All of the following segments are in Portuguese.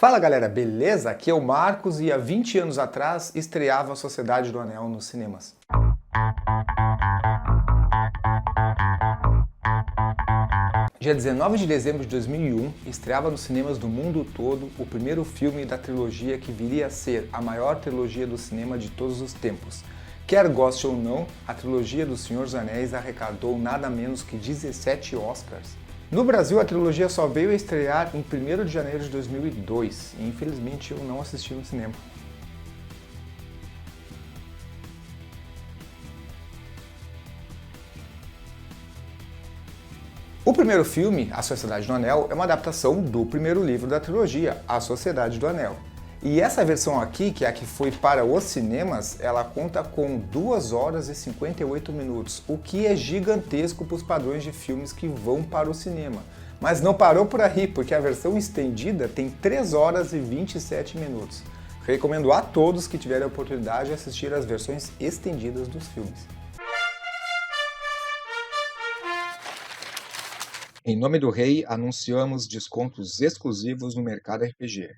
Fala galera, beleza? Aqui é o Marcos e há 20 anos atrás estreava A Sociedade do Anel nos cinemas. Dia 19 de dezembro de 2001, estreava nos cinemas do mundo todo o primeiro filme da trilogia que viria a ser a maior trilogia do cinema de todos os tempos. Quer goste ou não, a trilogia do Senhor dos Anéis arrecadou nada menos que 17 Oscars. No Brasil, a trilogia só veio a estrear em 1º de janeiro de 2002 e infelizmente eu não assisti no cinema. O primeiro filme, A Sociedade do Anel, é uma adaptação do primeiro livro da trilogia, A Sociedade do Anel. E essa versão aqui, que é a que foi para os cinemas, ela conta com 2 horas e 58 minutos, o que é gigantesco para os padrões de filmes que vão para o cinema. Mas não parou por aí, porque a versão estendida tem 3 horas e 27 minutos. Recomendo a todos que tiverem a oportunidade de assistir as versões estendidas dos filmes. Em nome do Rei, anunciamos descontos exclusivos no Mercado RPG.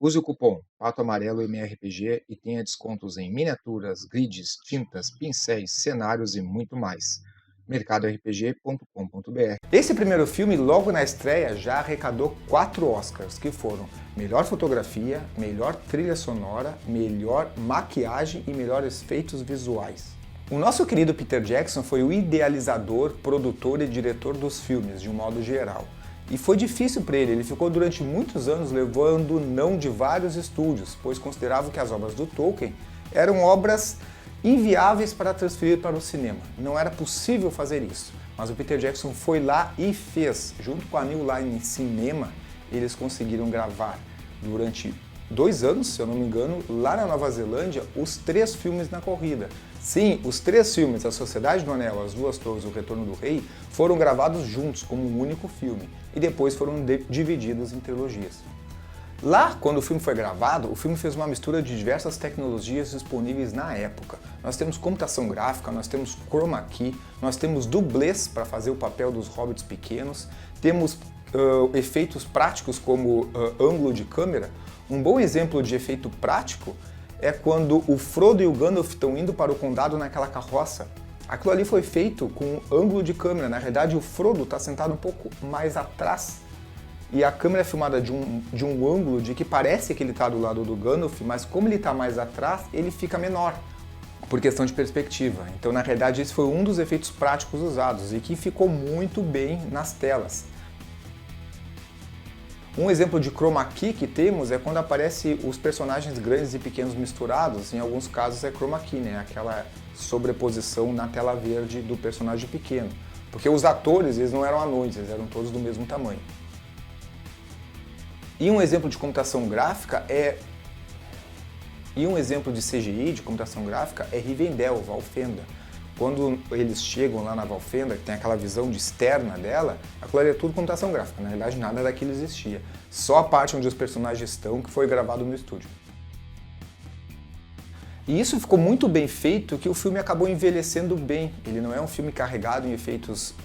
Use o cupom Pato Amarelo MRPG e tenha descontos em miniaturas, grids, tintas, pincéis, cenários e muito mais. mercadorpg.com.br. Esse primeiro filme, logo na estreia, já arrecadou 4 Oscars, que foram melhor fotografia, melhor trilha sonora, melhor maquiagem e melhores efeitos visuais. O nosso querido Peter Jackson foi o idealizador, produtor e diretor dos filmes, de um modo geral. E foi difícil para ele ficou durante muitos anos levando não de vários estúdios, pois considerava que as obras do Tolkien eram obras inviáveis para transferir para o cinema. Não era possível fazer isso, mas o Peter Jackson foi lá e fez. Junto com a New Line Cinema, eles conseguiram gravar durante 2 anos, se eu não me engano, lá na Nova Zelândia, os 3 filmes na corrida. Sim, os 3 filmes, A Sociedade do Anel, As Duas Torres e O Retorno do Rei, foram gravados juntos como um único filme e depois foram divididos em trilogias. Lá, quando o filme foi gravado, o filme fez uma mistura de diversas tecnologias disponíveis na época. Nós temos computação gráfica, nós temos chroma key, nós temos dublês para fazer o papel dos hobbits pequenos, temos efeitos práticos como ângulo de câmera. Um bom exemplo de efeito prático é quando o Frodo e o Gandalf estão indo para o condado naquela carroça. Aquilo ali foi feito com ângulo de câmera. Na realidade, o Frodo está sentado um pouco mais atrás e a câmera é filmada de um ângulo de que parece que ele está do lado do Gandalf, mas como ele está mais atrás, ele fica menor, por questão de perspectiva. Então, na realidade, esse foi um dos efeitos práticos usados e que ficou muito bem nas telas. Um exemplo de chroma key que temos é quando aparece os personagens grandes e pequenos misturados, em alguns casos é chroma key, né? Aquela sobreposição na tela verde do personagem pequeno. Porque os atores, eles não eram anões, eles eram todos do mesmo tamanho. E um exemplo de computação gráfica de CGI, de computação gráfica, é Rivendell, Valfenda. Quando eles chegam lá na Valfenda, que tem aquela visão de externa dela, aquilo ali é tudo computação gráfica, na realidade nada daquilo existia. Só a parte onde os personagens estão que foi gravado no estúdio. E isso ficou muito bem feito que o filme acabou envelhecendo bem. Ele não é um filme carregado em efeitos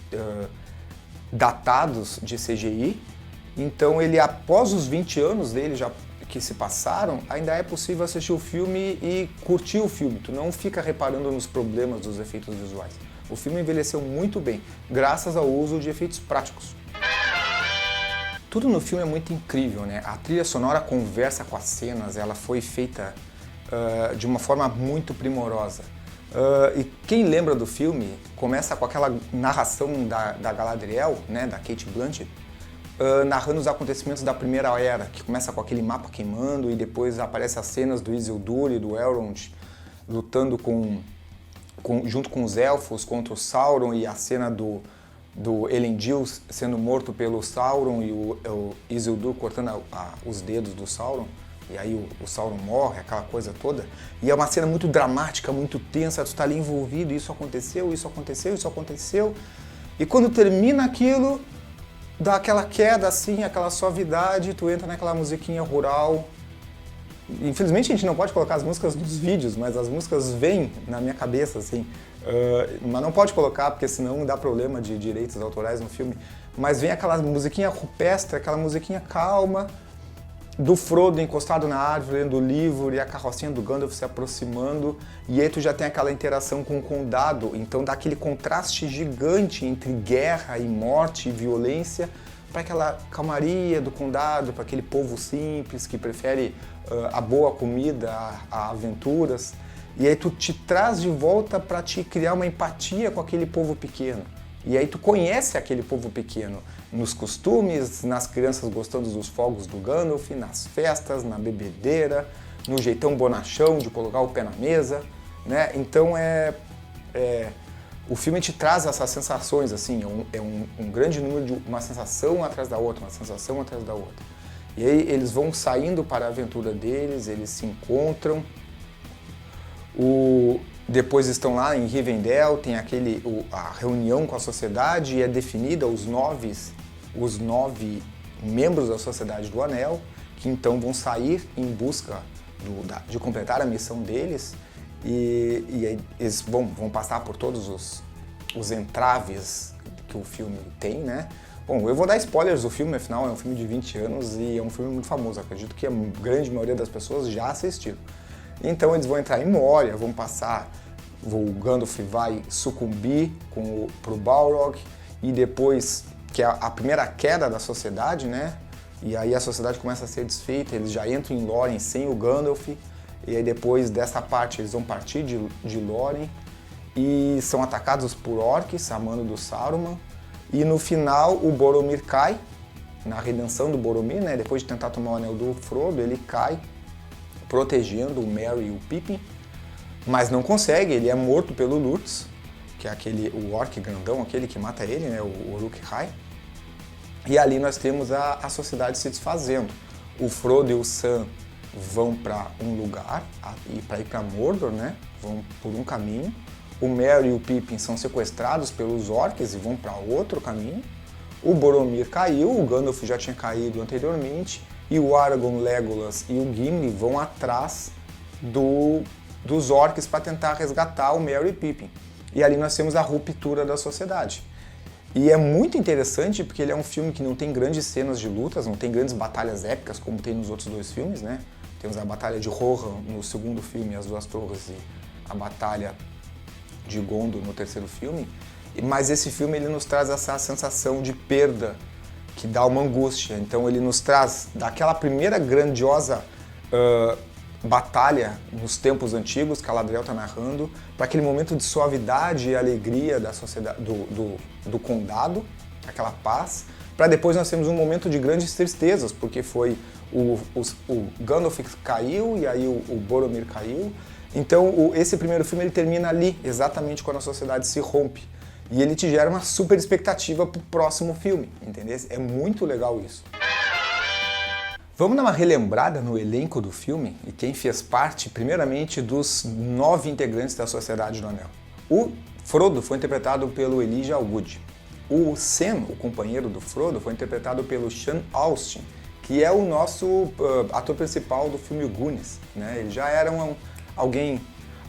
datados de CGI, então ele, após os 20 anos dele já que se passaram, ainda é possível assistir o filme e curtir o filme. Tu não fica reparando nos problemas dos efeitos visuais. O filme envelheceu muito bem, graças ao uso de efeitos práticos. Tudo no filme é muito incrível, né? A trilha sonora conversa com as cenas, ela foi feita de uma forma muito primorosa. E quem lembra do filme, começa com aquela narração da Galadriel, né, da Cate Blanchett, narrando os acontecimentos da Primeira Era, que começa com aquele mapa queimando e depois aparecem as cenas do Isildur e do Elrond lutando junto com os elfos contra o Sauron e a cena do Elendil sendo morto pelo Sauron e o Isildur cortando os dedos do Sauron. E aí o Sauron morre, aquela coisa toda. E é uma cena muito dramática, muito tensa, tu tá ali envolvido, isso aconteceu, isso aconteceu, isso aconteceu. E quando termina aquilo, dá aquela queda assim, aquela suavidade, tu entra naquela musiquinha rural. Infelizmente a gente não pode colocar as músicas nos vídeos, mas as músicas vêm na minha cabeça, assim. Mas não pode colocar, porque senão dá problema de direitos autorais no filme. Mas vem aquela musiquinha rupestre, aquela musiquinha calma, do Frodo encostado na árvore, lendo o livro, e a carrocinha do Gandalf se aproximando, e aí tu já tem aquela interação com o condado, então dá aquele contraste gigante entre guerra e morte e violência, para aquela calmaria do condado, para aquele povo simples que prefere a boa comida a aventuras, e aí tu te traz de volta para te criar uma empatia com aquele povo pequeno. E aí tu conhece aquele povo pequeno nos costumes, nas crianças gostando dos fogos do Gandalf, nas festas, na bebedeira, no jeitão bonachão de colocar o pé na mesa, né? Então o filme te traz essas sensações, assim, um grande número de uma sensação atrás da outra, uma sensação atrás da outra. E aí eles vão saindo para a aventura deles, eles se encontram. Depois estão lá em Rivendell, tem a reunião com a sociedade e é definida os nove membros da Sociedade do Anel, que então vão sair em busca de completar a missão deles e aí eles vão passar por todos os entraves que o filme tem, né? Bom, eu vou dar spoilers do filme, afinal é um filme de 20 anos e é um filme muito famoso, acredito que a grande maioria das pessoas já assistiram. Então eles vão entrar em Moria, o Gandalf vai sucumbir pro Balrog, e depois, que é a primeira queda da sociedade, né? E aí a sociedade começa a ser desfeita, eles já entram em Lórien sem o Gandalf, e aí depois dessa parte eles vão partir de Lórien e são atacados por orcs, a mando do Saruman, e no final o Boromir cai, na redenção do Boromir, né? Depois de tentar tomar o anel do Frodo, ele cai, protegendo o Merry e o Pippin, mas não consegue, ele é morto pelo Lurtz, que é o orc grandão, aquele que mata ele, né, o Uruk-hai. E ali nós temos a sociedade se desfazendo. O Frodo e o Sam vão para um lugar, para ir para Mordor, né, vão por um caminho. O Merry e o Pippin são sequestrados pelos orcs e vão para outro caminho. O Boromir caiu, o Gandalf já tinha caído anteriormente, e o Aragorn, Legolas e o Gimli vão atrás dos orcs para tentar resgatar o Merry e Pippin. E ali nós temos a ruptura da sociedade. E é muito interessante porque ele é um filme que não tem grandes cenas de lutas, não tem grandes batalhas épicas como tem nos outros dois filmes, né? Temos a batalha de Rohan no segundo filme, As Duas Torres, e a batalha de Gondor no terceiro filme. Mas esse filme ele nos traz essa sensação de perda, que dá uma angústia. Então ele nos traz daquela primeira grandiosa batalha nos tempos antigos que a Galadriel está narrando, para aquele momento de suavidade e alegria da sociedade, do condado, aquela paz, para depois nós temos um momento de grandes tristezas, porque foi o Gandalf caiu e aí o Boromir caiu. Então esse primeiro filme ele termina ali, exatamente quando a sociedade se rompe. E ele te gera uma super expectativa pro próximo filme, entendeu? É muito legal isso. Vamos dar uma relembrada no elenco do filme e quem fez parte, primeiramente, dos 9 integrantes da Sociedade do Anel. O Frodo foi interpretado pelo Elijah Wood. O Sam, o companheiro do Frodo, foi interpretado pelo Sean Astin, que é o nosso ator principal do filme Goonies, né? Ele já era alguém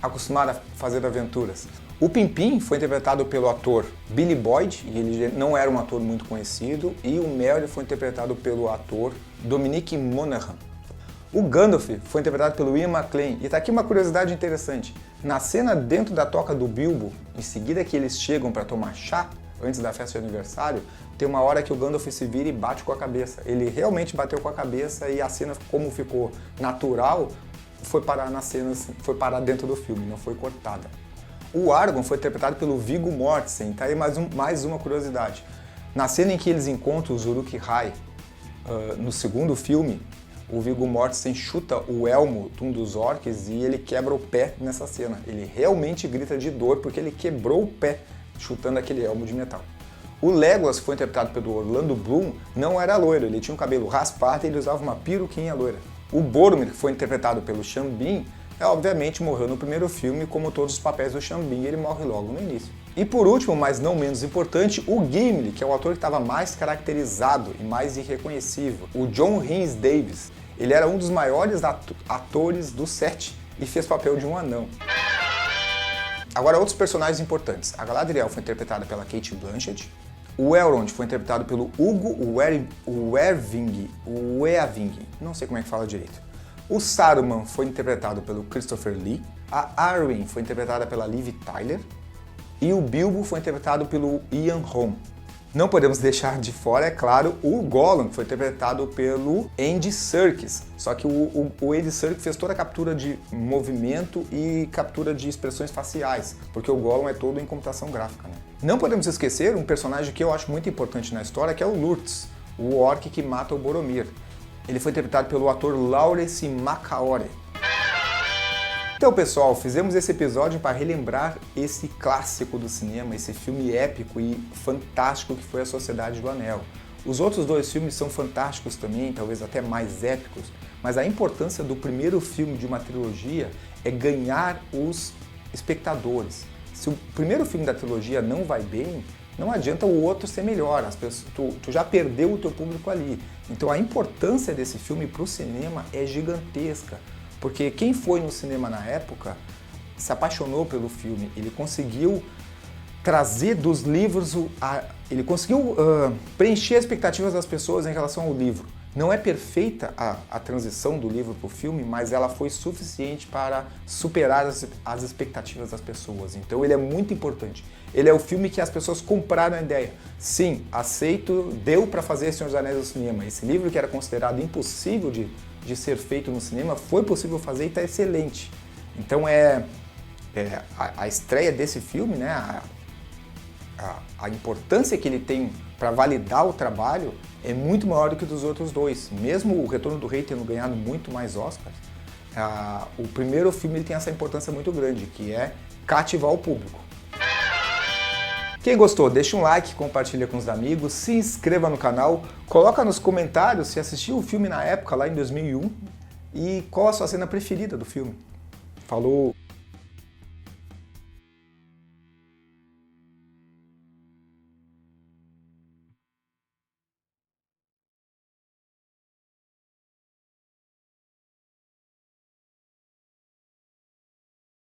acostumado a fazer aventuras. O Pippin foi interpretado pelo ator Billy Boyd, e ele não era um ator muito conhecido, e o Merry foi interpretado pelo ator Dominic Monaghan. O Gandalf foi interpretado pelo Ian McKellen, e tá aqui uma curiosidade interessante. Na cena dentro da toca do Bilbo, em seguida que eles chegam para tomar chá, antes da festa de aniversário, tem uma hora que o Gandalf se vira e bate com a cabeça. Ele realmente bateu com a cabeça e a cena, como ficou natural, foi parar na cena, foi parar dentro do filme, não foi cortada. O Aragorn foi interpretado pelo Viggo Mortensen, tá aí mais uma curiosidade. Na cena em que eles encontram os Uruk-hai, no segundo filme, o Viggo Mortensen chuta o elmo de um dos orcs e ele quebra o pé nessa cena. Ele realmente grita de dor porque ele quebrou o pé chutando aquele elmo de metal. O Legolas foi interpretado pelo Orlando Bloom, não era loiro, ele tinha um cabelo raspado e ele usava uma peruquinha loira. O Boromir, que foi interpretado pelo Sean Bean, obviamente morreu no primeiro filme, como todos os papéis do Sean Bean, ele morre logo no início. E por último, mas não menos importante, o Gimli, que é o ator que estava mais caracterizado e mais irreconhecível, o John Rhys Davies. Ele era um dos maiores atores do set e fez papel de um anão. Agora, outros personagens importantes. A Galadriel foi interpretada pela Cate Blanchett, O Elrond foi interpretado pelo Hugo Weaving, não sei como é que fala direito. O Saruman foi interpretado pelo Christopher Lee. A Arwen foi interpretada pela Liv Tyler. E o Bilbo foi interpretado pelo Ian Holm. Não podemos deixar de fora, é claro, o Gollum, que foi interpretado pelo Andy Serkis. Só que o Andy Serkis fez toda a captura de movimento e captura de expressões faciais, porque o Gollum é todo em computação gráfica, né? Não podemos esquecer um personagem que eu acho muito importante na história, que é o Lurtz, o orc que mata o Boromir. Ele foi interpretado pelo ator Lawrence Macaore. Então, pessoal, fizemos esse episódio para relembrar esse clássico do cinema, esse filme épico e fantástico que foi A Sociedade do Anel. Os outros dois filmes são fantásticos também, talvez até mais épicos, mas a importância do primeiro filme de uma trilogia é ganhar os espectadores. Se o primeiro filme da trilogia não vai bem, não adianta o outro ser melhor, tu já perdeu o teu público ali. Então a importância desse filme para o cinema é gigantesca. Porque quem foi no cinema na época se apaixonou pelo filme, ele conseguiu trazer dos livros, ele conseguiu preencher as expectativas das pessoas em relação ao livro. Não é perfeita a transição do livro para o filme, mas ela foi suficiente para superar as expectativas das pessoas. Então ele é muito importante. Ele é o filme que as pessoas compraram a ideia. Sim, aceito, deu para fazer Senhor dos Anéis no cinema. Esse livro que era considerado impossível de ser feito no cinema, foi possível fazer e está excelente. Então a estreia desse filme, né, a importância que ele tem para validar o trabalho é muito maior do que dos outros dois. Mesmo o Retorno do Rei tendo ganhado muito mais Oscars, o primeiro filme ele tem essa importância muito grande, que é cativar o público. Quem gostou, deixa um like, compartilha com os amigos, se inscreva no canal, coloca nos comentários se assistiu o filme na época, lá em 2001, e qual a sua cena preferida do filme. Falou!